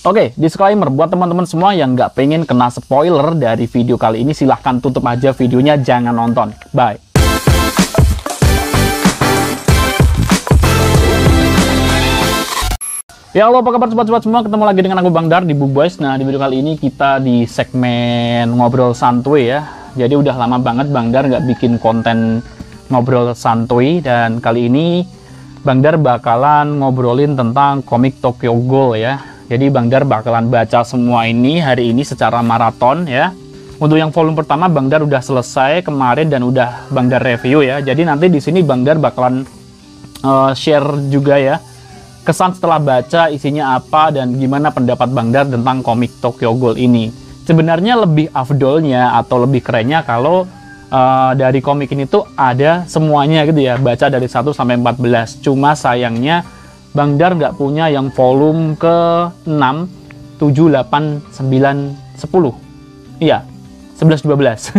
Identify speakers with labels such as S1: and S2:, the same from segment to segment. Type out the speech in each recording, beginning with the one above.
S1: Oke, disclaimer buat teman-teman semua yang nggak pengen kena spoiler dari video kali ini, silahkan tutup aja videonya, jangan nonton. Bye. Ya halo, apa kabar sobat-sobat semua, ketemu lagi dengan aku Bang Dar di Bugboys. Nah, di video kali ini kita di segmen ngobrol santuy ya. Jadi udah lama banget Bang Dar nggak bikin konten ngobrol santuy, dan kali ini Bang Dar bakalan ngobrolin tentang komik Tokyo Ghoul ya. Jadi Bang Dar bakalan baca semua ini hari ini secara maraton ya. Untuk yang volume pertama Bang Dar udah selesai kemarin dan udah Bang Dar review ya. Jadi nanti di sini Bang Dar bakalan share juga ya kesan setelah baca, isinya apa dan gimana pendapat Bang Dar tentang komik Tokyo Ghoul ini. Sebenarnya lebih afdolnya atau lebih kerennya kalau dari komik ini tuh ada semuanya gitu ya, baca dari 1 sampai 14. Cuma sayangnya Bang Dar nggak punya yang volume ke 6, 7, 8, 9, 10. Iya, 11, 12.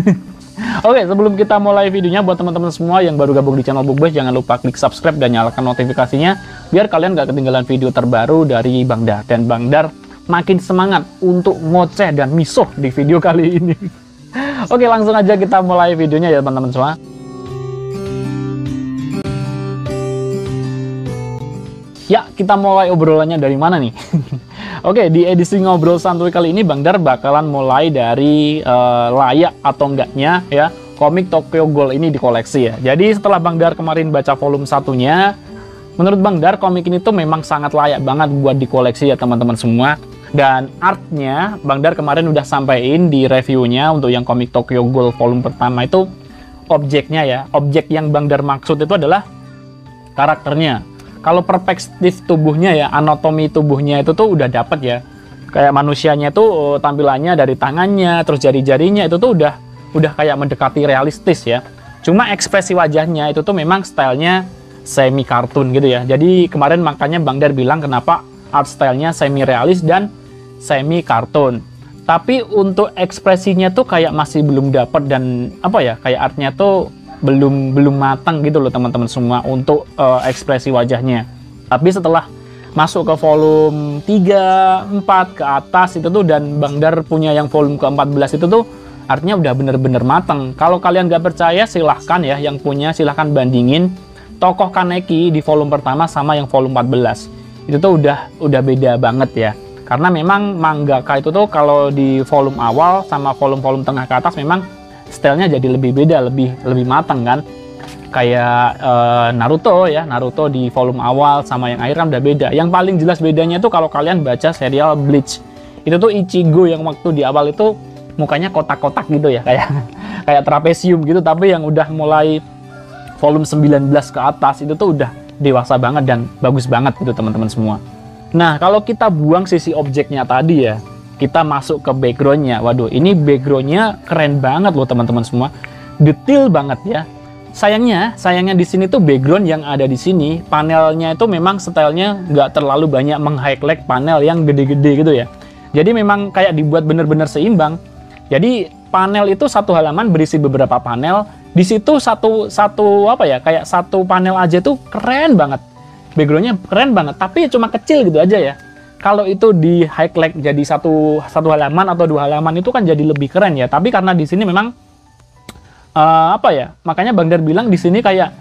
S1: Oke, sebelum kita mulai videonya, buat teman-teman semua yang baru gabung di channel Bugboys, jangan lupa klik subscribe dan nyalakan notifikasinya, biar kalian nggak ketinggalan video terbaru dari Bang Dar. Dan Bang Dar makin semangat untuk ngoceh dan misuh di video kali ini. Oke, langsung aja kita mulai videonya ya teman-teman semua. Ya, kita mulai obrolannya dari mana nih? Oke, di edisi ngobrol santuy kali ini Bang Dar bakalan mulai dari layak atau enggaknya ya komik Tokyo Ghoul ini dikoleksi ya. Jadi setelah Bang Dar kemarin baca volume satunya, menurut Bang Dar komik ini tuh memang sangat layak banget buat dikoleksi ya teman-teman semua. Dan artnya Bang Dar kemarin udah sampein di reviewnya untuk yang komik Tokyo Ghoul volume pertama itu objeknya ya. Objek yang Bang Dar maksud itu adalah karakternya. Kalau perspektif tubuhnya ya, anatomi tubuhnya itu tuh udah dapet ya. Kayak manusianya tuh tampilannya dari tangannya, terus jari-jarinya itu tuh udah kayak mendekati realistis ya. Cuma ekspresi wajahnya itu tuh memang stylenya semi kartun gitu ya. Jadi kemarin makanya Bang Dar bilang kenapa art stylenya semi realis dan semi kartun. Tapi untuk ekspresinya tuh kayak masih belum dapet, dan apa ya, kayak artnya tuh belum matang gitu loh teman-teman semua untuk ekspresi wajahnya. Tapi setelah masuk ke volume 3, 4 ke atas itu tuh, dan Bang Dar punya yang volume ke-14 itu tuh artinya udah bener-bener matang. Kalau kalian nggak percaya silahkan ya, yang punya silahkan bandingin tokoh Kaneki di volume pertama sama yang volume 14. Itu tuh udah beda banget ya. Karena memang mangaka itu tuh kalau di volume awal sama volume tengah ke atas memang stylenya jadi lebih beda, lebih matang kan. Kayak Naruto ya, Naruto di volume awal sama yang akhir kan udah beda. Yang paling jelas bedanya itu kalau kalian baca serial Bleach. Itu tuh Ichigo yang waktu di awal itu mukanya kotak-kotak gitu ya, kayak trapesium gitu, tapi yang udah mulai volume 19 ke atas itu tuh udah dewasa banget dan bagus banget gitu teman-teman semua. Nah, kalau kita buang sisi objeknya tadi ya, kita masuk ke backgroundnya. Waduh, ini backgroundnya keren banget loh teman-teman semua, detail banget ya. Sayangnya di sini tuh background yang ada di sini panelnya itu memang stylenya nggak terlalu banyak meng-highlight panel yang gede-gede gitu ya. Jadi memang kayak dibuat bener-bener seimbang. Jadi panel itu satu halaman berisi beberapa panel. Di situ satu apa ya, kayak satu panel aja tuh keren banget. Backgroundnya keren banget, tapi cuma kecil gitu aja ya. Kalau itu di highlight jadi satu halaman atau 2 halaman itu kan jadi lebih keren ya. Tapi karena di sini memang apa ya, makanya Bang Dar bilang di sini kayak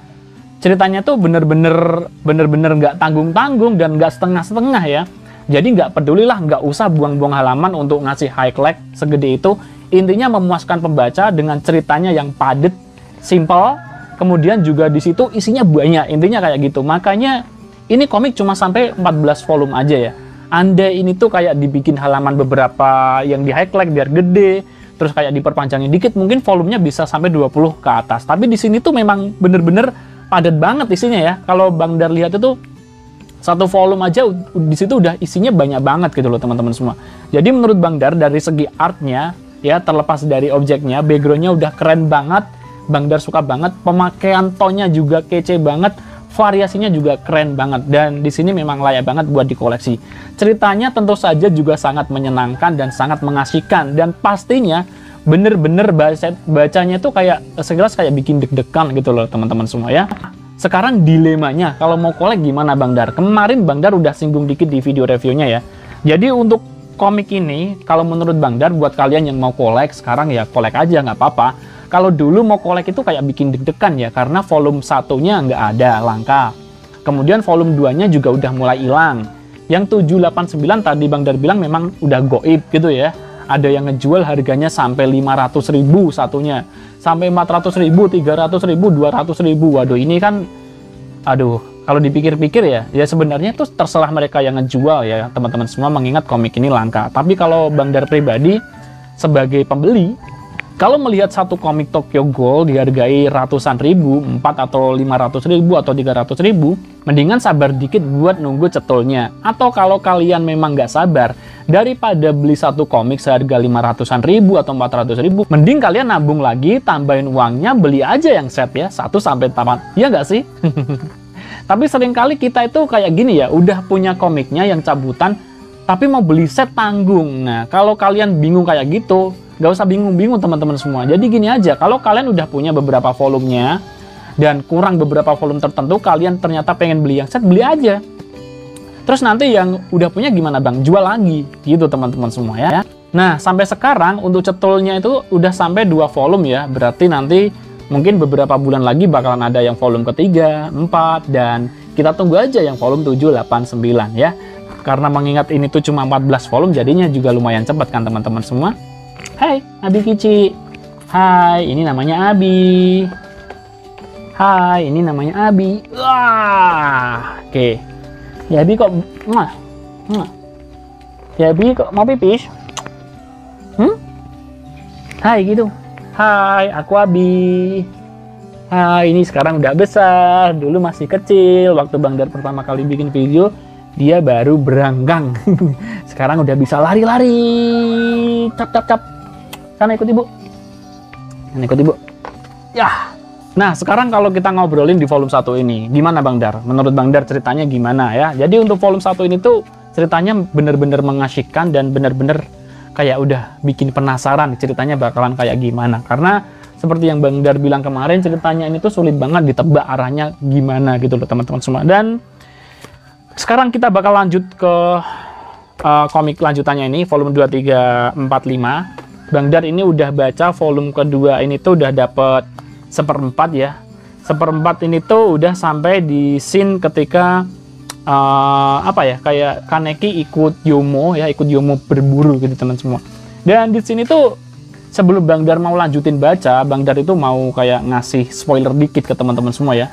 S1: ceritanya tuh bener-bener nggak tanggung-tanggung dan nggak setengah-setengah ya. Jadi nggak pedulilah, nggak usah buang-buang halaman untuk ngasih highlight segede itu. Intinya memuaskan pembaca dengan ceritanya yang padat, simple. Kemudian juga di situ isinya banyak. Intinya kayak gitu. Makanya ini komik cuma sampai 14 volume aja ya. Andai ini tuh kayak dibikin halaman beberapa yang di highlight biar gede, terus kayak diperpanjangin dikit, mungkin volumenya bisa sampai 20 ke atas. Tapi di sini tuh memang bener-bener padat banget isinya ya. Kalau Bang Dar lihat itu satu volume aja di situ udah isinya banyak banget gitu loh teman-teman semua. Jadi menurut Bang Dar dari segi artnya ya, terlepas dari objeknya, backgroundnya udah keren banget. Bang Dar suka banget, pemakaian tonnya juga kece banget. Variasinya juga keren banget, dan di sini memang layak banget buat dikoleksi. Ceritanya tentu saja juga sangat menyenangkan dan sangat mengasihkan, dan pastinya bener-bener bacanya tuh kayak sekilas kayak bikin deg-degan gitu loh teman-teman semua ya. Sekarang dilemanya, kalau mau collect gimana Bang Dar? Kemarin Bang Dar udah singgung dikit di video reviewnya ya. Jadi untuk komik ini, kalau menurut Bang Dar, buat kalian yang mau kolek sekarang ya kolek aja, nggak apa-apa. Kalau dulu mau kolek itu kayak bikin deg-degan ya, karena volume satunya nggak ada, langka. Kemudian volume 2-nya juga udah mulai hilang. Yang 789 tadi Bang Dar bilang memang udah goib gitu ya. Ada yang ngejual harganya sampai 500.000 satunya. Sampai 400.000, 300.000, 200.000. Waduh, ini kan, aduh, kalau dipikir-pikir ya sebenarnya itu terserah mereka yang ngejual ya, teman-teman semua, mengingat komik ini langka. Tapi kalau Bang Dar pribadi, sebagai pembeli, kalau melihat satu komik Tokyo Ghoul dihargai ratusan ribu, 4 atau 500.000 atau 300.000, mendingan sabar dikit buat nunggu cetulnya. Atau kalau kalian memang nggak sabar, daripada beli satu komik seharga 500-an ribu atau 400.000, mending kalian nabung lagi, tambahin uangnya, beli aja yang set ya, 1-8. Iya nggak sih? Tapi seringkali kita itu kayak gini ya, udah punya komiknya yang cabutan, tapi mau beli set tanggung. Nah, kalau kalian bingung kayak gitu, nggak usah bingung-bingung teman-teman semua. Jadi gini aja, kalau kalian udah punya beberapa volumenya, dan kurang beberapa volume tertentu, kalian ternyata pengen beli yang set, beli aja. Terus nanti yang udah punya gimana Bang? Jual lagi, gitu teman-teman semua ya. Nah, sampai sekarang untuk cetulnya itu udah sampai 2 volume ya, berarti nanti mungkin beberapa bulan lagi bakalan ada yang volume ketiga, 4, dan kita tunggu aja yang volume 7, 8, 9 ya. Karena mengingat ini tuh cuma 14 volume, jadinya juga lumayan cepat kan teman-teman semua. Hai, Abi Kici. Hai, ini namanya Abi. Hai, ini namanya Abi. Wah, oke. Ya Abi kok, ya Abi kok mau pipis? Hai gitu. Hai, aku Abi. Hai, ini sekarang udah besar. Dulu masih kecil. Waktu Bang Dar pertama kali bikin video, dia baru beranggang. Sekarang udah bisa lari-lari. Cap. Sana ikut ibu. Sana ikut ibu. Ya. Nah, sekarang kalau kita ngobrolin di volume 1 ini, gimana Bang Dar? Menurut Bang Dar ceritanya gimana ya? Jadi untuk volume 1 ini tuh ceritanya bener-bener mengasyikkan dan bener-bener kayak udah bikin penasaran ceritanya bakalan kayak gimana. Karena seperti yang Bang Dar bilang kemarin, ceritanya ini tuh sulit banget ditebak arahnya gimana gitu loh teman-teman semua. Dan sekarang kita bakal lanjut ke komik lanjutannya ini, volume 2, 3, 4, 5. Bang Dar ini udah baca volume kedua ini tuh udah dapet 1/4 ya. 1/4 ini tuh udah sampai di scene ketika apa ya, kayak Kaneki ikut Yomo ya, ikut Yomo berburu gitu teman semua. Dan di sini tuh sebelum Bang Dar mau lanjutin baca, Bang Dar itu mau kayak ngasih spoiler dikit ke teman-teman semua ya.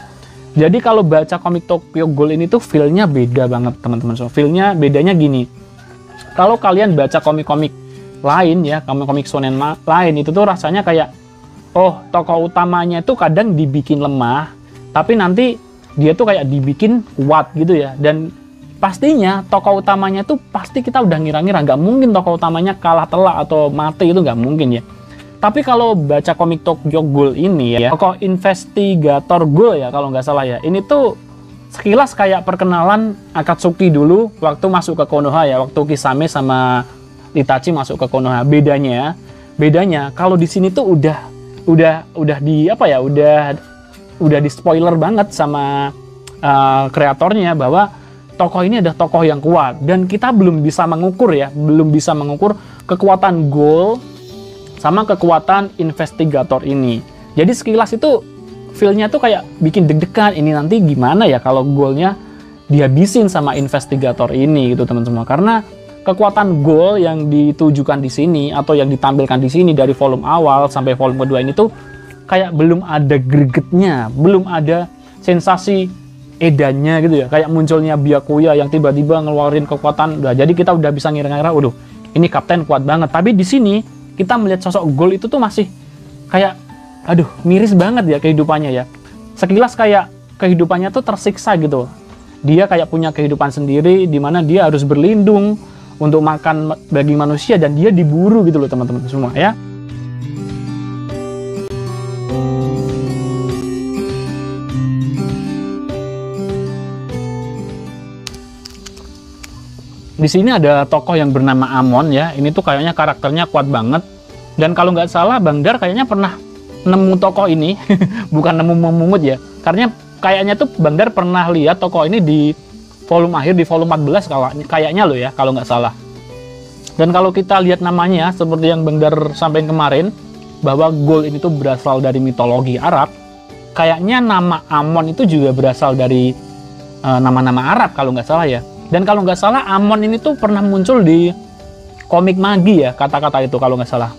S1: Jadi kalau baca komik Tokyo Ghoul ini tuh feel-nya beda banget teman-teman semua. Feel-nya bedanya gini. Kalau kalian baca komik-komik lain ya, komik-komik shonen lain itu tuh rasanya kayak, oh, tokoh utamanya itu kadang dibikin lemah, tapi nanti dia tuh kayak dibikin kuat gitu ya. Dan pastinya tokoh utamanya tuh pasti kita udah ngira-ngira, nggak mungkin tokoh utamanya kalah telak atau mati, itu nggak mungkin ya. Tapi kalau baca komik Tokyo Ghoul ini ya, tokoh investigator Ghoul ya kalau nggak salah ya, ini tuh sekilas kayak perkenalan Akatsuki dulu waktu masuk ke Konoha ya, waktu Kisame sama Itachi masuk ke Konoha. Bedanya kalau di sini tuh udah di apa ya, udah di spoiler banget sama kreatornya bahwa tokoh ini adalah tokoh yang kuat, dan kita belum bisa mengukur kekuatan Ghoul sama kekuatan investigator ini. Jadi sekilas itu feel-nya tuh kayak bikin deg-degan, ini nanti gimana ya kalau Ghoul-nya dihabisin sama investigator ini gitu teman-teman. Karena kekuatan Ghoul yang ditujukan di sini atau yang ditampilkan di sini dari volume awal sampai volume kedua ini tuh kayak belum ada gregetnya, belum ada sensasi edannya gitu ya. Kayak munculnya Byakuya yang tiba-tiba ngeluarin kekuatan. Nah, jadi kita udah bisa ngira-ngira, waduh, ini kapten kuat banget. Tapi di sini kita melihat sosok Ghoul itu tuh masih kayak, aduh, miris banget ya kehidupannya ya. Sekilas kayak kehidupannya tuh tersiksa gitu. Dia kayak punya kehidupan sendiri di mana dia harus berlindung untuk makan daging manusia, dan dia diburu gitu loh teman-teman semua ya. Di sini ada tokoh yang bernama Amon ya. Ini tuh kayaknya karakternya kuat banget. Dan kalau nggak salah Bang Dar kayaknya pernah nemu tokoh ini, bukan nemu memungut ya. Karena kayaknya tuh Bang Dar pernah lihat tokoh ini di volume akhir, di volume 14 kayaknya loh ya, kalau nggak salah. Dan kalau kita lihat namanya, seperti yang Bang Dar sampaikan kemarin, bahwa Ghul ini tuh berasal dari mitologi Arab, kayaknya nama Amon itu juga berasal dari nama-nama Arab kalau nggak salah ya. Dan kalau nggak salah, Amon ini tuh pernah muncul di komik Magi ya, kata-kata itu kalau nggak salah.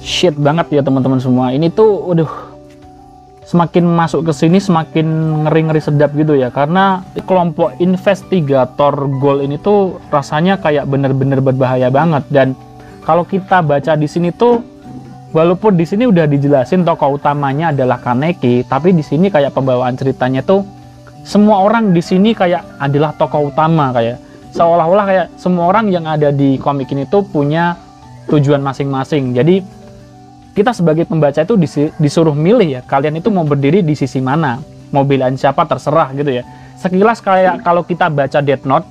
S1: Shit banget ya teman-teman semua. Ini tuh, waduh, semakin masuk ke sini semakin ngeri-ngeri sedap gitu ya, karena kelompok investigator Ghul ini tuh rasanya kayak bener-bener berbahaya banget. Dan kalau kita baca di sini tuh, walaupun di sini udah dijelasin tokoh utamanya adalah Kaneki, tapi di sini kayak pembawaan ceritanya tuh semua orang di sini kayak adalah tokoh utama, kayak seolah-olah kayak semua orang yang ada di komik ini tuh punya tujuan masing-masing. Jadi kita sebagai pembaca itu disuruh milih ya, kalian itu mau berdiri di sisi mana, mau belain siapa terserah gitu ya. Sekilas kayak kalau kita baca Death Note,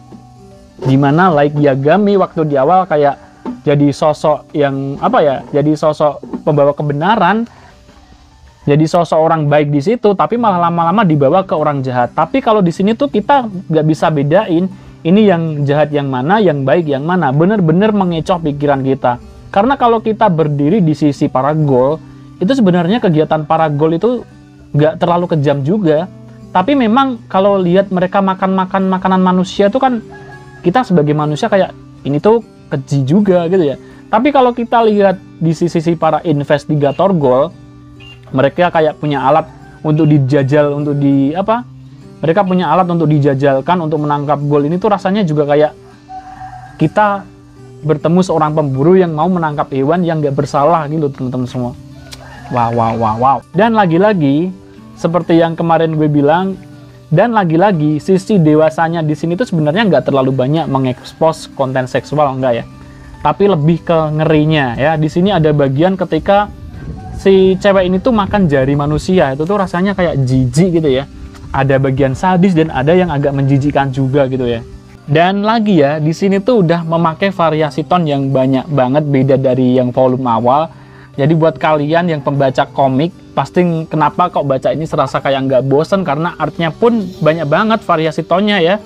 S1: dimana Light Yagami waktu di awal kayak jadi sosok yang apa ya, jadi sosok pembawa kebenaran, jadi sosok orang baik di situ, tapi malah lama-lama dibawa ke orang jahat. Tapi kalau di sini tuh kita nggak bisa bedain ini yang jahat yang mana, yang baik yang mana, bener-bener mengecoh pikiran kita. Karena kalau kita berdiri di sisi para Ghul, itu sebenarnya kegiatan para Ghul itu nggak terlalu kejam juga. Tapi memang kalau lihat mereka makan makanan manusia itu kan, kita sebagai manusia kayak ini tuh keji juga gitu ya. Tapi kalau kita lihat di sisi para investigator Ghul, mereka kayak punya alat untuk dijajal, untuk di apa? Mereka punya alat untuk dijajalkan untuk menangkap Ghul. Ini tuh rasanya juga kayak kita bertemu seorang pemburu yang mau menangkap hewan yang gak bersalah gitu teman-teman semua. Wow. Dan lagi-lagi seperti yang kemarin gue bilang, dan lagi-lagi sisi dewasanya di sini tuh sebenarnya nggak terlalu banyak mengekspos konten seksual, enggak ya. Tapi lebih ke ngerinya ya. Di sini ada bagian ketika si cewek ini tuh makan jari manusia, itu tuh rasanya kayak jijik gitu ya. Ada bagian sadis dan ada yang agak menjijikkan juga gitu ya. Dan lagi ya, di sini tuh udah memakai variasi tone yang banyak banget, beda dari yang volume awal. Jadi buat kalian yang pembaca komik, pasti kenapa kok baca ini serasa kayak nggak bosen, karena artnya pun banyak banget variasi tone-nya ya.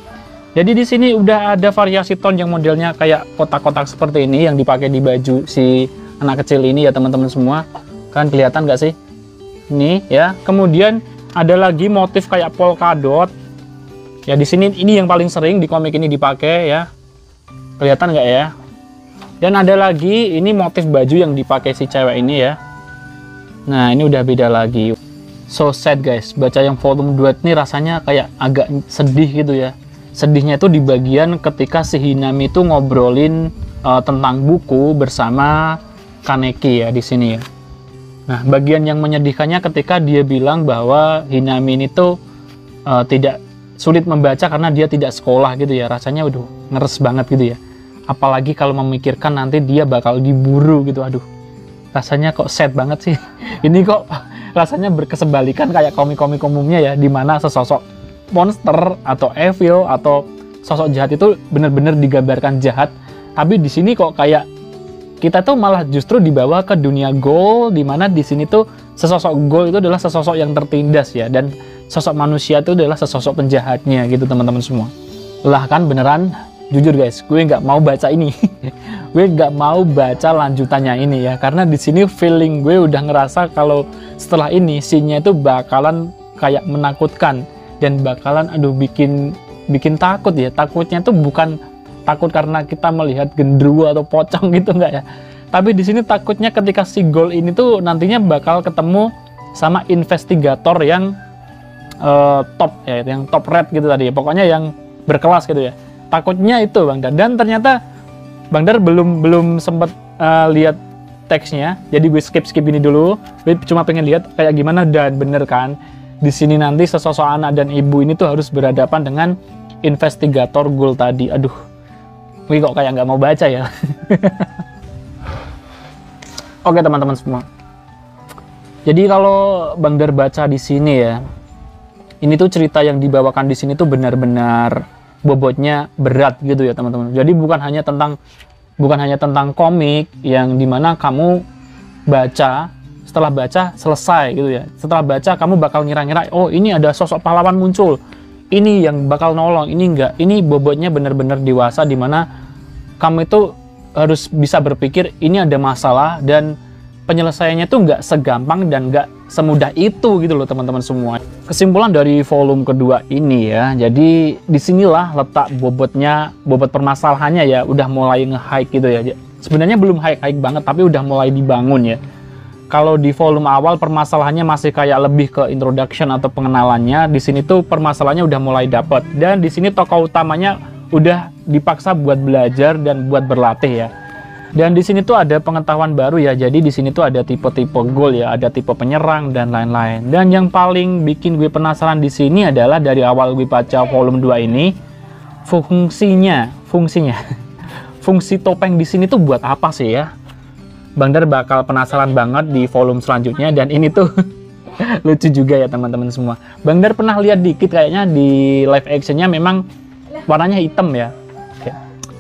S1: Jadi di sini udah ada variasi tone yang modelnya kayak kotak-kotak seperti ini yang dipakai di baju si anak kecil ini ya teman-teman semua. Kan kelihatan nggak sih? Ini ya. Kemudian ada lagi motif kayak polkadot. Ya di sini ini yang paling sering di komik ini dipakai ya. Kelihatan nggak ya? Dan ada lagi ini motif baju yang dipakai si cewek ini ya. Nah, ini udah beda lagi. So sad guys. Baca yang volume 2 ini rasanya kayak agak sedih gitu ya. Sedihnya itu di bagian ketika si Hinami itu ngobrolin tentang buku bersama Kaneki ya di sini ya. Nah, bagian yang menyedihkannya ketika dia bilang bahwa Hinami ini tuh tidak sulit membaca karena dia tidak sekolah gitu ya. Rasanya waduh, ngeres banget gitu ya. Apalagi kalau memikirkan nanti dia bakal diburu gitu. Aduh, rasanya kok sad banget sih. Ini kok rasanya berkesebalikan kayak komik-komik umumnya ya, dimana sesosok monster atau evil atau sosok jahat itu benar-benar digambarkan jahat. Tapi di sini kok kayak kita tuh malah justru dibawa ke dunia Ghul, dimana di sini tuh sesosok Ghul itu adalah sesosok yang tertindas ya, dan sosok manusia itu adalah sesosok penjahatnya gitu teman-teman semua. Lah kan beneran, jujur guys, gue nggak mau baca ini. Gue nggak mau baca lanjutannya ini ya, karena di sini feeling gue udah ngerasa kalau setelah ini scene-nya itu bakalan kayak menakutkan dan bakalan aduh bikin takut ya. Takutnya tuh bukan takut karena kita melihat gendruwo atau pocong gitu enggak ya. Tapi di sini takutnya ketika si Ghul ini tuh nantinya bakal ketemu sama investigator yang top ya, yang top red gitu tadi ya. Pokoknya yang berkelas gitu ya. Takutnya itu Bang Dar. Dan ternyata Bang Dar belum sempat lihat teksnya. Jadi gue skip ini dulu. Gue cuma pengen lihat kayak gimana, dan bener kan. Di sini nanti sesosok anak dan ibu ini tuh harus berhadapan dengan investigator Ghul tadi. Aduh, gue kok kayak nggak mau baca ya. Oke teman-teman semua. Jadi kalau Bang Dar baca di sini ya, ini tuh cerita yang dibawakan di sini tuh benar-benar bobotnya berat gitu ya teman-teman. Jadi bukan hanya tentang komik yang dimana kamu baca, setelah baca selesai gitu ya. Setelah baca kamu bakal ngira-ngira, oh ini ada sosok pahlawan muncul, ini yang bakal nolong, ini enggak. Ini bobotnya benar-benar dewasa, dimana kamu itu harus bisa berpikir ini ada masalah dan penyelesaiannya tuh nggak segampang dan nggak semudah itu gitu loh teman-teman semua. Kesimpulan dari volume kedua ini ya, jadi disinilah letak bobot permasalahannya ya, udah mulai nge-hike gitu ya. Sebenarnya belum hike-hike banget tapi udah mulai dibangun ya. Kalau di volume awal permasalahannya masih kayak lebih ke introduction atau pengenalannya, di sini tuh permasalahannya udah mulai dapet. Dan di sini tokoh utamanya udah dipaksa buat belajar dan buat berlatih ya. Dan di sini tuh ada pengetahuan baru ya. Jadi di sini tuh ada tipe-tipe goal ya, ada tipe penyerang dan lain-lain. Dan yang paling bikin gue penasaran di sini adalah dari awal gue baca volume 2 ini, fungsinya. Fungsi topeng di sini tuh buat apa sih ya? Bang Dar bakal penasaran banget di volume selanjutnya, dan ini tuh lucu juga ya teman-teman semua. Bang Dar pernah lihat dikit kayaknya di live actionnya memang warnanya hitam ya. Oke,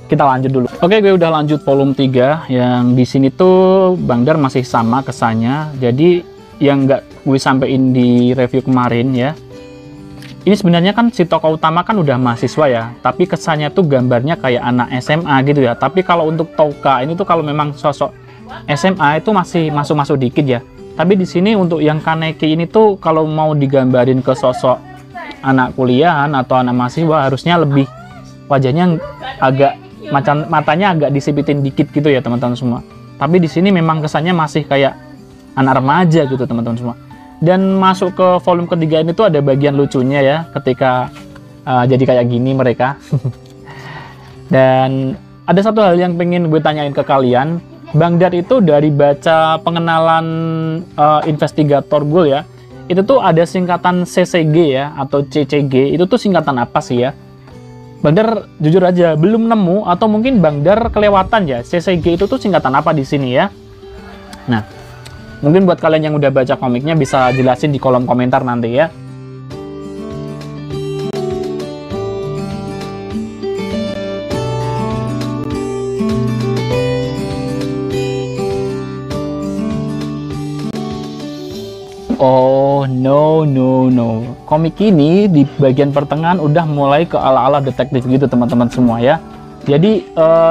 S1: kita lanjut dulu. Oke, gue udah lanjut volume 3 yang di sini tuh Bang Dar masih sama kesannya. Jadi yang nggak gue sampein di review kemarin ya. Ini sebenarnya kan si tokoh utama kan udah mahasiswa ya, tapi kesannya tuh gambarnya kayak anak SMA gitu ya. Tapi kalau untuk Touka ini tuh kalau memang sosok SMA itu masih masuk-masuk dikit ya. Tapi di sini untuk yang Kaneki ini tuh kalau mau digambarin ke sosok anak kuliahan atau anak mahasiswa harusnya lebih wajahnya agak macam matanya agak disipitin dikit gitu ya teman-teman semua. Tapi di sini memang kesannya masih kayak anak remaja gitu teman-teman semua. Dan masuk ke volume ketiga ini tuh ada bagian lucunya ya ketika jadi kayak gini mereka. Dan ada satu hal yang pengen gue tanyain ke kalian. Bang Dar itu dari baca pengenalan investigator goal ya, itu tuh ada singkatan CCG ya atau CCG, itu tuh singkatan apa sih ya? Bang Dar jujur aja belum nemu, atau mungkin Bang Dar kelewatan ya, CCG itu tuh singkatan apa di sini ya? Nah, mungkin buat kalian yang udah baca komiknya bisa jelasin di kolom komentar nanti ya. Oh no. Komik ini di bagian pertengahan udah mulai ke ala-ala detektif gitu teman-teman semua ya. Jadi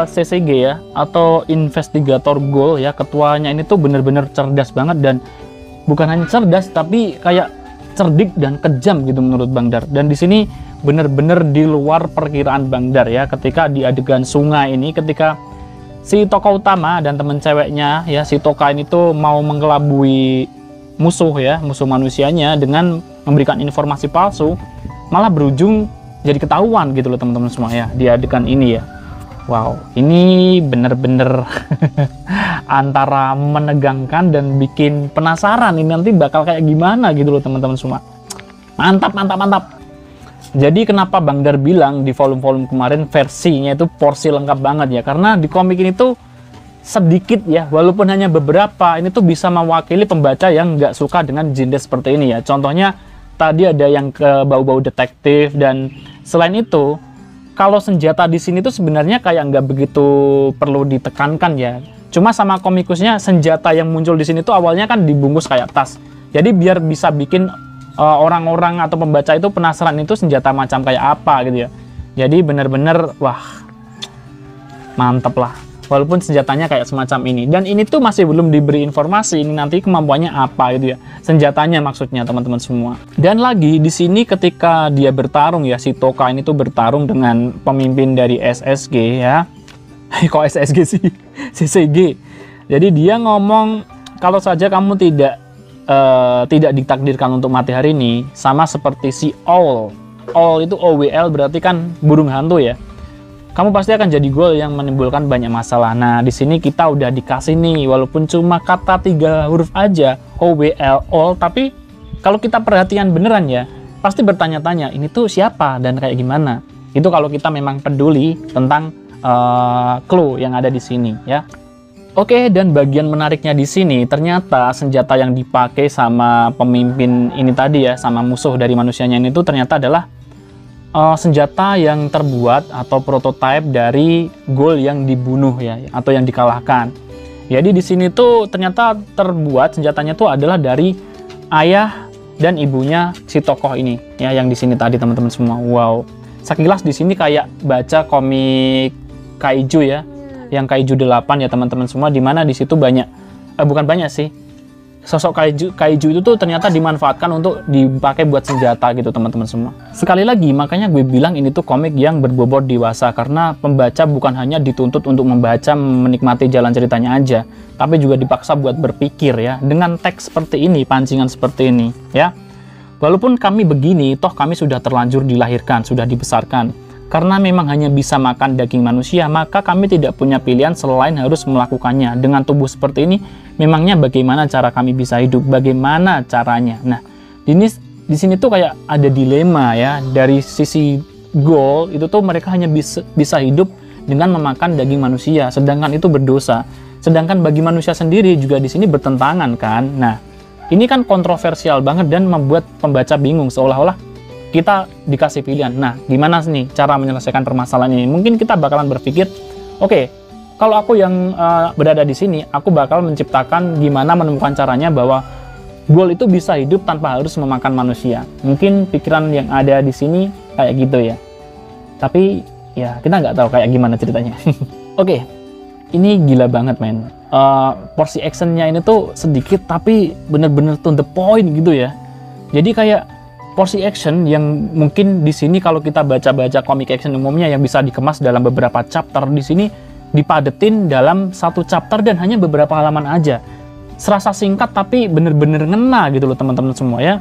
S1: CCG ya atau Investigator Goal ya, ketuanya ini tuh bener-bener cerdas banget, dan bukan hanya cerdas tapi kayak cerdik dan kejam gitu menurut Bang Dar. Dan di sini bener-bener di luar perkiraan Bang Dar ya, ketika di adegan sungai ini, ketika si tokoh utama dan temen ceweknya ya si Touka ini tuh mau mengelabui musuh manusianya dengan memberikan informasi palsu, malah berujung jadi ketahuan gitu loh teman-teman semua ya di adegan ini ya. Wow, ini bener-bener antara menegangkan dan bikin penasaran ini nanti bakal kayak gimana gitu loh teman-teman semua. Mantap. Jadi kenapa Bang Dar bilang di volume-volume kemarin versinya itu porsi lengkap banget ya, karena di komik ini tuh sedikit ya, walaupun hanya beberapa, ini tuh bisa mewakili pembaca yang nggak suka dengan genre seperti ini ya. Contohnya tadi ada yang ke bau-bau detektif, dan selain itu kalau senjata di sini tuh sebenarnya kayak nggak begitu perlu ditekankan ya. Cuma sama komikusnya senjata yang muncul di sini tuh awalnya kan dibungkus kayak tas. Jadi biar bisa bikin orang-orang atau pembaca itu penasaran itu senjata macam kayak apa gitu ya. Jadi bener-bener wah mantep lah. Walaupun senjatanya kayak semacam ini. Dan ini tuh masih belum diberi informasi ini nanti kemampuannya apa gitu ya. Senjatanya maksudnya teman-teman semua. Dan lagi di sini ketika dia bertarung ya, si Touka ini tuh bertarung dengan pemimpin dari SSG ya. Kok SSG sih? CCG. Jadi dia ngomong kalau saja kamu tidak ditakdirkan untuk mati hari ini, sama seperti si Owl. Owl itu OWL berarti kan burung hantu ya. Kamu pasti akan jadi goal yang menimbulkan banyak masalah. Nah, di sini kita udah dikasih nih, walaupun cuma kata 3 huruf aja, OWL, all, tapi kalau kita perhatian beneran ya, pasti bertanya-tanya, ini tuh siapa dan kayak gimana? Itu kalau kita memang peduli tentang clue yang ada di sini ya. Oke, dan bagian menariknya di sini, ternyata senjata yang dipakai sama pemimpin ini tadi ya, sama musuh dari manusianya ini tuh ternyata adalah senjata yang terbuat atau prototipe dari goal yang dibunuh ya, atau yang dikalahkan. Jadi di sini tuh ternyata terbuat senjatanya tuh adalah dari ayah dan ibunya si tokoh ini ya, yang di sini tadi teman-teman semua. Wow, sekilas di sini kayak baca komik kaiju ya, yang Kaiju 8 ya teman-teman semua, dimana di situ banyak, bukan banyak sih, sosok kaiju itu tuh ternyata dimanfaatkan untuk dipakai buat senjata gitu teman-teman semua. Sekali lagi, makanya gue bilang ini tuh komik yang berbobot dewasa, karena pembaca bukan hanya dituntut untuk membaca, menikmati jalan ceritanya aja, tapi juga dipaksa buat berpikir ya, dengan teks seperti ini, pancingan seperti ini ya. Walaupun kami begini, toh kami sudah terlanjur dilahirkan, sudah dibesarkan. Karena memang hanya bisa makan daging manusia, maka kami tidak punya pilihan selain harus melakukannya. Dengan tubuh seperti ini, memangnya bagaimana cara kami bisa hidup? Bagaimana caranya? Nah, di sini tuh kayak ada dilema ya. Dari sisi goal, itu tuh mereka hanya bisa hidup dengan memakan daging manusia, sedangkan itu berdosa. Sedangkan bagi manusia sendiri juga di sini bertentangan kan. Nah, ini kan kontroversial banget dan membuat pembaca bingung, seolah-olah kita dikasih pilihan. Nah, gimana nih cara menyelesaikan permasalahan ini? Mungkin kita bakalan berpikir, oke, kalau aku yang berada di sini, aku bakal menciptakan gimana menemukan caranya bahwa Ghoul itu bisa hidup tanpa harus memakan manusia. Mungkin pikiran yang ada di sini kayak gitu ya. Tapi ya kita nggak tahu kayak gimana ceritanya. Oke, ini gila banget men. Porsi actionnya ini tuh sedikit tapi bener-bener to the point gitu ya. Jadi kayak porsi action yang mungkin di sini kalau kita baca-baca komik action umumnya yang bisa dikemas dalam beberapa chapter, di sini dipadetin dalam satu chapter dan hanya beberapa halaman aja. Serasa singkat tapi bener-bener ngena gitu loh teman-teman semua ya.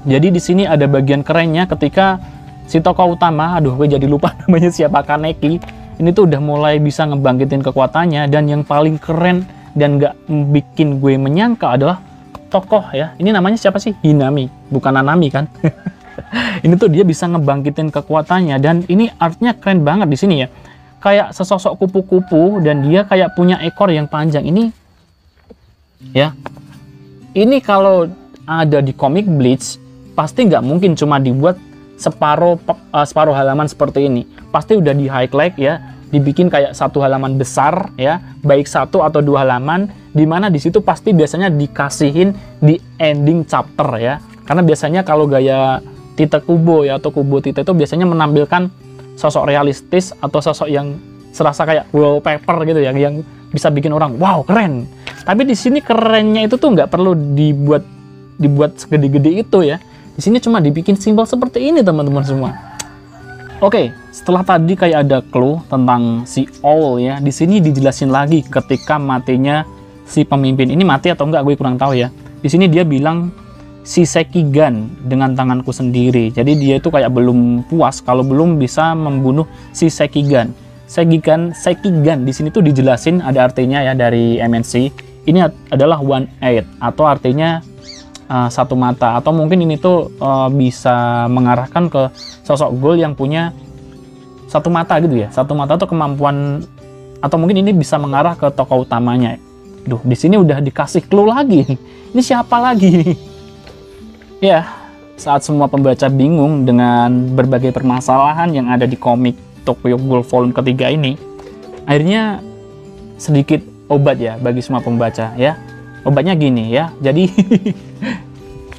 S1: Jadi di sini ada bagian kerennya ketika si tokoh utama, aduh gue jadi lupa namanya siapa, Kaneki, ini tuh udah mulai bisa ngebangkitin kekuatannya, dan yang paling keren dan gak bikin gue menyangka adalah tokoh ya, ini namanya siapa sih? Hinami, bukan Nanami kan? Ini tuh dia bisa ngebangkitin kekuatannya, dan ini artnya keren banget di sini ya. Kayak sesosok kupu-kupu dan dia kayak punya ekor yang panjang. Ini ya, ini kalau ada di komik Bleach pasti nggak mungkin cuma dibuat separuh halaman seperti ini. Pasti udah di highlight ya, dibikin kayak satu halaman besar ya, baik satu atau dua halaman, dimana di situ pasti biasanya dikasihin di ending chapter ya. Karena biasanya kalau gaya Tite Kubo ya, atau Kubo Tite itu biasanya menampilkan sosok realistis atau sosok yang serasa kayak wallpaper gitu ya, yang bisa bikin orang wow keren. Tapi di sini kerennya itu tuh nggak perlu dibuat segede-gede itu ya. Di sini cuma dibikin simbol seperti ini teman-teman semua. Oke, setelah tadi kayak ada clue tentang si Owl ya, di sini dijelasin lagi ketika matinya si pemimpin. Ini mati atau enggak gue kurang tahu ya. Di sini dia bilang si Sekigan dengan tanganku sendiri. Jadi dia itu kayak belum puas kalau belum bisa membunuh si Sekigan. Sekigan di sini tuh dijelasin ada artinya ya dari MNC. Ini adalah one eye atau artinya satu mata, atau mungkin ini tuh bisa mengarahkan ke sosok Ghoul yang punya satu mata gitu ya. Satu mata tuh kemampuan, atau mungkin ini bisa mengarah ke tokoh utamanya. Duh, di sini udah dikasih clue lagi. Ini siapa lagi? Ya, saat semua pembaca bingung dengan berbagai permasalahan yang ada di komik Tokyo Ghoul volume ketiga ini, akhirnya sedikit obat ya bagi semua pembaca ya. Obatnya gini ya, jadi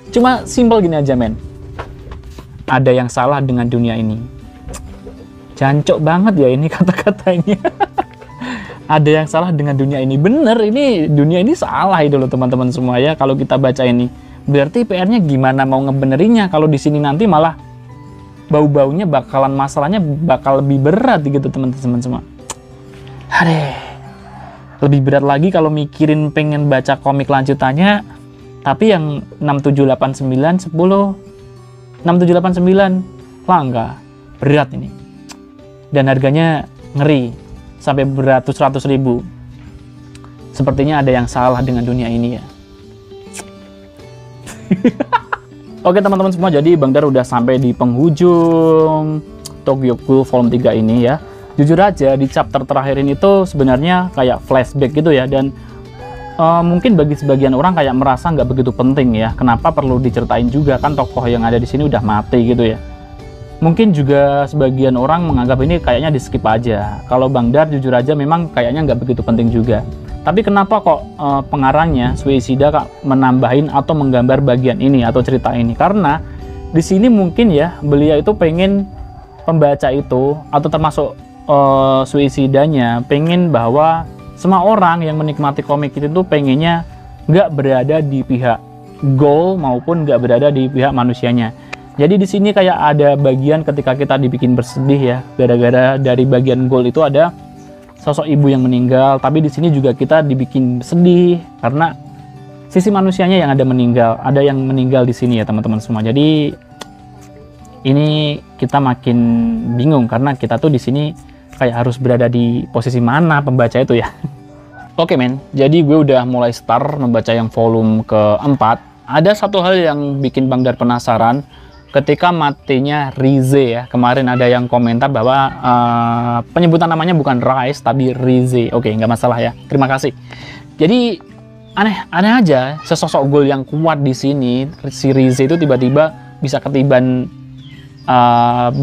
S1: cuma simpel gini aja men. Ada yang salah dengan dunia ini. Jancok banget ya ini kata-katanya. Ada yang salah dengan dunia ini. Bener, ini dunia ini salah itu loh teman-teman semua ya. Kalau kita baca ini, berarti PR-nya gimana mau ngebenerinnya? Kalau di sini nanti malah bau-baunya masalahnya bakal lebih berat gitu teman-teman semua. Aduh. Lebih berat lagi kalau mikirin pengen baca komik lanjutannya, tapi yang 6789 10 6789 langka, berat ini. Dan harganya ngeri, sampai beratus-ratus ribu. Sepertinya ada yang salah dengan dunia ini ya. Oke teman-teman semua, jadi Bang Dar udah sampai di penghujung Tokyo Ghoul volume 3 ini ya. Jujur aja di chapter terakhir ini tuh sebenarnya kayak flashback gitu ya, dan mungkin bagi sebagian orang kayak merasa nggak begitu penting ya. Kenapa perlu diceritain juga, kan tokoh yang ada di sini udah mati gitu ya. Mungkin juga sebagian orang menganggap ini kayaknya di skip aja. Kalau Bang Dar jujur aja memang kayaknya nggak begitu penting juga. Tapi kenapa kok pengarangnya Suishida menambahin atau menggambar bagian ini atau cerita ini? Karena di sini mungkin ya beliau itu pengen pembaca itu, atau termasuk suicidanya pengen bahwa semua orang yang menikmati komik itu tuh pengennya nggak berada di pihak Ghoul maupun nggak berada di pihak manusianya. Jadi di sini kayak ada bagian ketika kita dibikin bersedih ya, gara-gara dari bagian Ghoul itu ada sosok ibu yang meninggal, tapi di sini juga kita dibikin sedih karena sisi manusianya yang ada yang meninggal di sini ya teman-teman semua. Jadi ini kita makin bingung karena kita tuh di sini kayak harus berada di posisi mana pembaca itu ya. Oke men, jadi gue udah mulai start membaca yang volume keempat. Ada satu hal yang bikin Bang Dar penasaran ketika matinya Rize ya. Kemarin ada yang komentar bahwa penyebutan namanya bukan Rise tapi Rize. Oke, nggak masalah ya. Terima kasih. Jadi aneh aja sesosok Ghoul yang kuat di sini, si Rize itu tiba-tiba bisa ketiban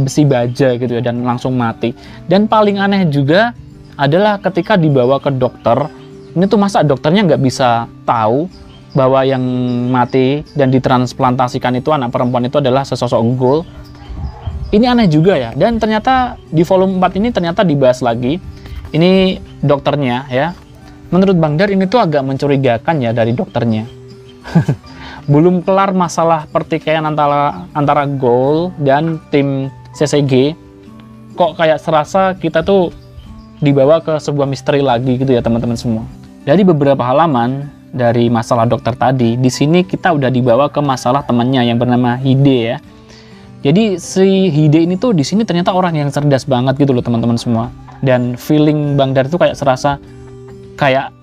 S1: besi baja gitu ya dan langsung mati. Dan paling aneh juga adalah ketika dibawa ke dokter, ini tuh masa dokternya nggak bisa tahu bahwa yang mati dan ditransplantasikan itu anak perempuan itu adalah sesosok Ghoul. Ini aneh juga ya. Dan ternyata di volume 4 ini ternyata dibahas lagi. Ini dokternya ya. Menurut Bang Dar ini tuh agak mencurigakan ya dari dokternya. Belum kelar masalah pertikaian antara Ghoul dan tim CCG. Kok kayak serasa kita tuh dibawa ke sebuah misteri lagi gitu ya teman-teman semua. Dari beberapa halaman dari masalah dokter tadi, di sini kita udah dibawa ke masalah temannya yang bernama Hide ya. Jadi si Hide ini tuh di sini ternyata orang yang cerdas banget gitu loh teman-teman semua. Dan feeling Bang Dar itu kayak serasa kayak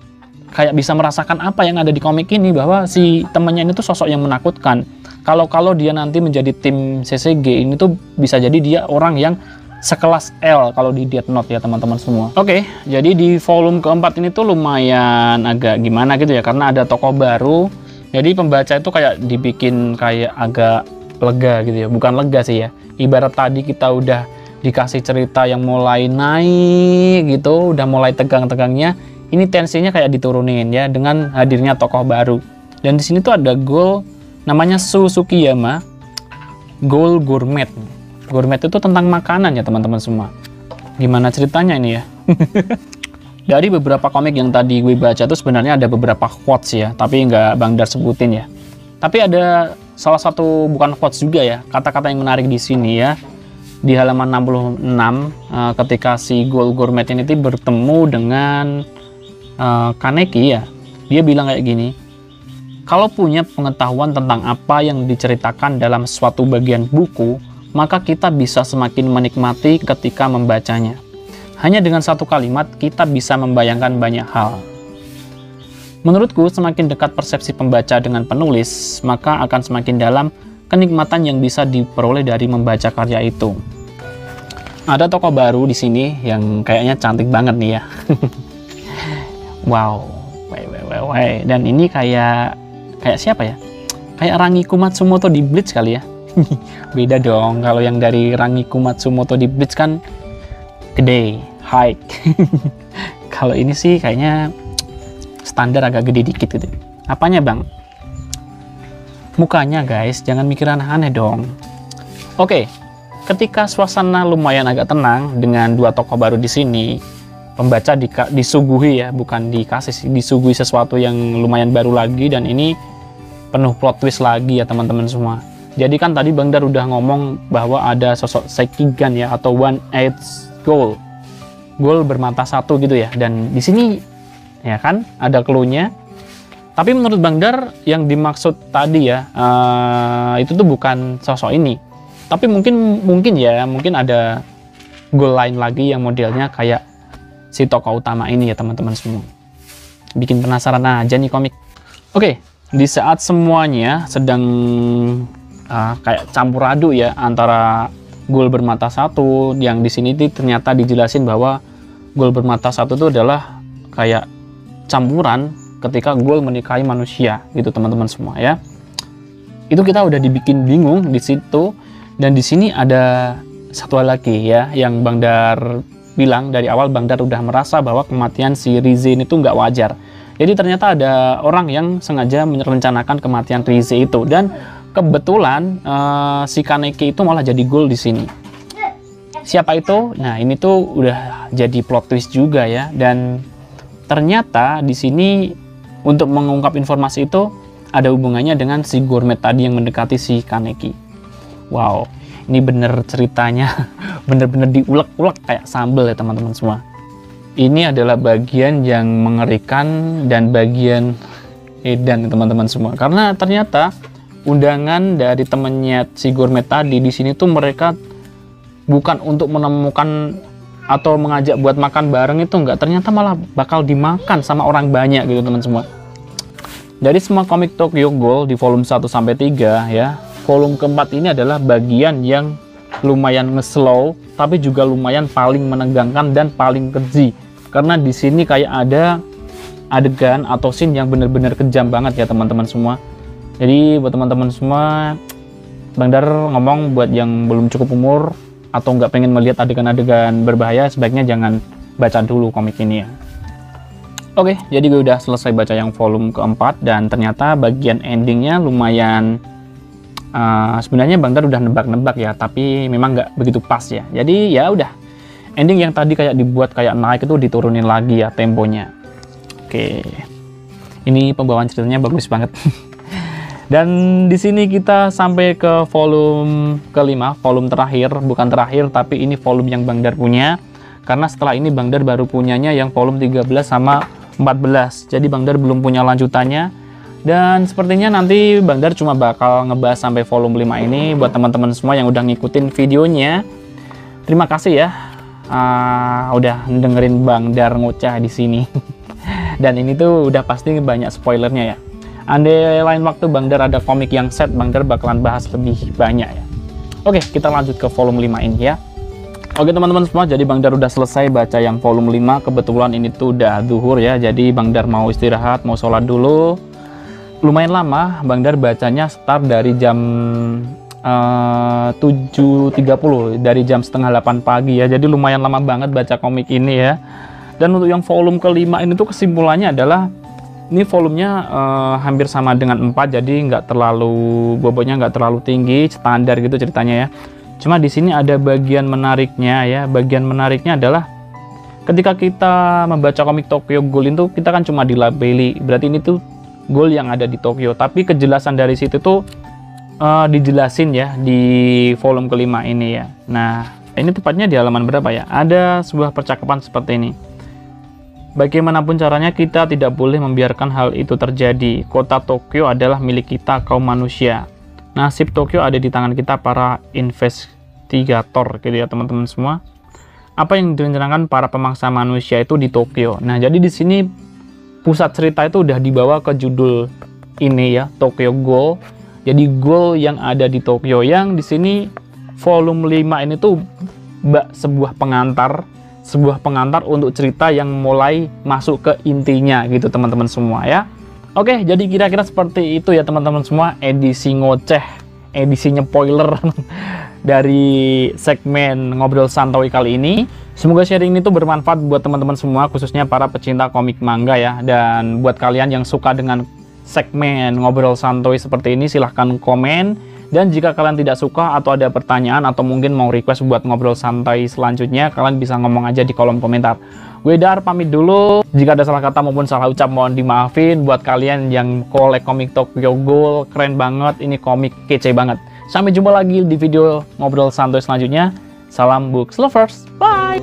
S1: bisa merasakan apa yang ada di komik ini, bahwa si temannya ini tuh sosok yang menakutkan. Kalau dia nanti menjadi tim CCG ini tuh bisa jadi dia orang yang sekelas L kalau di Death Note ya teman-teman semua. Oke, jadi di volume keempat ini tuh lumayan agak gimana gitu ya, karena ada tokoh baru. Jadi pembaca itu kayak dibikin kayak agak lega gitu ya, bukan lega sih ya. Ibarat tadi kita udah dikasih cerita yang mulai naik gitu, udah mulai tegang-tegangnya. Ini tensinya kayak diturunin ya dengan hadirnya tokoh baru. Dan di sini tuh ada Ghoul namanya Susukiyama, Ghoul Gourmet. Gourmet itu tentang makanan ya teman-teman semua. Gimana ceritanya ini ya? Dari beberapa komik yang tadi gue baca tuh sebenarnya ada beberapa quotes ya, tapi nggak Bang Dar sebutin ya. Tapi ada salah satu, bukan quotes juga ya, kata-kata yang menarik di sini ya. Di halaman 66 ketika si Ghoul Gourmet ini bertemu dengan Kaneki ya. Dia bilang kayak gini. Kalau punya pengetahuan tentang apa yang diceritakan dalam suatu bagian buku, maka kita bisa semakin menikmati ketika membacanya. Hanya dengan satu kalimat, kita bisa membayangkan banyak hal. Menurutku, semakin dekat persepsi pembaca dengan penulis, maka akan semakin dalam kenikmatan yang bisa diperoleh dari membaca karya itu. Ada tokoh baru di sini yang kayaknya cantik banget nih ya. Wow, dan ini kayak siapa ya? Kayak Rangiku Matsumoto di Bleach kali ya. Beda dong, kalau yang dari Rangiku Matsumoto di Bleach kan gede, high. Kalau ini sih kayaknya standar, agak gede dikit gitu. Apanya bang? Mukanya guys, jangan mikir aneh-aneh dong. Oke, ketika suasana lumayan agak tenang dengan dua tokoh baru di sini, pembaca disuguhi ya, bukan dikasih, disuguhi sesuatu yang lumayan baru lagi, dan ini penuh plot twist lagi ya teman-teman semua. Jadi kan tadi Bang Dar udah ngomong bahwa ada sosok Seikigan ya, atau One Eyed Ghoul, Ghoul bermata satu gitu ya. Dan di sini ya kan ada clue-nya. Tapi menurut Bang Dar yang dimaksud tadi ya, itu tuh bukan sosok ini. Tapi mungkin ada Ghoul lain lagi yang modelnya kayak si tokoh utama ini ya teman-teman semua. Bikin penasaran aja nih komik. Oke, di saat semuanya sedang kayak campur aduk ya antara Ghoul bermata satu, yang di sini ternyata dijelasin bahwa Ghoul bermata satu itu adalah kayak campuran ketika Ghoul menikahi manusia gitu teman-teman semua ya. Itu kita udah dibikin bingung di situ. Dan di sini ada satu hal lagi ya yang Bang Dar bilang dari awal. Bang Dar udah merasa bahwa kematian si Rize ini tuh nggak wajar. Jadi ternyata ada orang yang sengaja merencanakan kematian Rize itu, dan kebetulan si Kaneki itu malah jadi Ghoul di sini. Siapa itu? Nah, ini tuh udah jadi plot twist juga ya. Dan ternyata di sini untuk mengungkap informasi itu ada hubungannya dengan si Gourmet tadi yang mendekati si Kaneki. Wow, ini bener ceritanya bener-bener diulek-ulek kayak sambal ya teman-teman semua. Ini adalah bagian yang mengerikan dan bagian edan teman-teman semua. Karena ternyata undangan dari temennya si Gourmet tadi di sini tuh mereka bukan untuk menemukan atau mengajak buat makan bareng itu enggak, ternyata malah bakal dimakan sama orang banyak gitu teman semua. Dari semua komik Tokyo Ghoul di volume 1 sampai 3 ya, volume keempat ini adalah bagian yang lumayan nge-slow tapi juga lumayan paling menegangkan dan paling keji. Karena di sini kayak ada adegan atau scene yang bener-bener kejam banget ya teman-teman semua. Jadi buat teman-teman semua, Bang Dar ngomong buat yang belum cukup umur atau nggak pengen melihat adegan-adegan berbahaya, sebaiknya jangan baca dulu komik ini ya. Oke, jadi gue udah selesai baca yang volume keempat dan ternyata bagian endingnya lumayan sebenarnya Bang Dar udah nebak-nebak ya, tapi memang nggak begitu pas ya. Jadi ya udah, ending yang tadi kayak dibuat kayak naik itu diturunin lagi ya temponya. Oke, ini pembawaan ceritanya bagus banget. Dan di sini kita sampai ke volume kelima, volume terakhir, bukan terakhir tapi ini volume yang Bang Dar punya. Karena setelah ini Bang Dar baru punyanya yang volume 13 sama 14. Jadi Bang Dar belum punya lanjutannya. Dan sepertinya nanti Bang Dar cuma bakal ngebahas sampai volume 5 ini. Buat teman-teman semua yang udah ngikutin videonya, terima kasih ya udah dengerin Bang Dar ngoceh di sini. Dan ini tuh udah pasti banyak spoilernya ya. Andai lain waktu Bang Dar ada komik yang set, Bang Dar bakalan bahas lebih banyak ya. Oke, kita lanjut ke volume 5 ini ya. Oke teman-teman semua, jadi Bang Dar udah selesai baca yang volume 5. Kebetulan ini tuh udah zuhur ya, jadi Bang Dar mau istirahat, mau sholat dulu. Lumayan lama, Bang Dar bacanya start dari jam 7.30, dari jam setengah 8 pagi ya. Jadi lumayan lama banget baca komik ini ya. Dan untuk yang volume kelima ini tuh kesimpulannya adalah ini volumenya hampir sama dengan 4, jadi nggak terlalu bobotnya nggak terlalu tinggi, standar gitu ceritanya ya. Cuma di sini ada bagian menariknya ya. Bagian menariknya adalah ketika kita membaca komik Tokyo Ghoul itu kita kan cuma dilabeli berarti ini tuh Ghoul yang ada di Tokyo, tapi kejelasan dari situ tuh dijelasin ya di volume kelima ini ya. Nah, ini tepatnya di halaman berapa ya? Ada sebuah percakapan seperti ini. Bagaimanapun caranya kita tidak boleh membiarkan hal itu terjadi. Kota Tokyo adalah milik kita kaum manusia. Nasib Tokyo ada di tangan kita para investigator gitu ya teman-teman semua. Apa yang direncanakan para pemangsa manusia itu di Tokyo. Nah, jadi di sini pusat cerita itu udah dibawa ke judul ini ya, Tokyo Ghoul. Jadi Ghoul yang ada di Tokyo, yang di sini volume 5 ini tuh sebuah pengantar untuk cerita yang mulai masuk ke intinya gitu teman-teman semua ya. Oke, jadi kira-kira seperti itu ya teman-teman semua, edisi ngoceh, edisinya spoiler dari segmen Ngobrol Santuy kali ini. Semoga sharing ini tuh bermanfaat buat teman-teman semua, khususnya para pecinta komik manga ya. Dan buat kalian yang suka dengan segmen Ngobrol Santuy seperti ini, silahkan komen. Dan jika kalian tidak suka atau ada pertanyaan atau mungkin mau request buat ngobrol santai selanjutnya, kalian bisa ngomong aja di kolom komentar. Gue Dar pamit dulu. Jika ada salah kata maupun salah ucap mohon dimaafin. Buat kalian yang kolek komik Tokyo Ghoul, keren banget, ini komik kece banget. Sampai jumpa lagi di video ngobrol santuy selanjutnya. Salam books lovers, bye.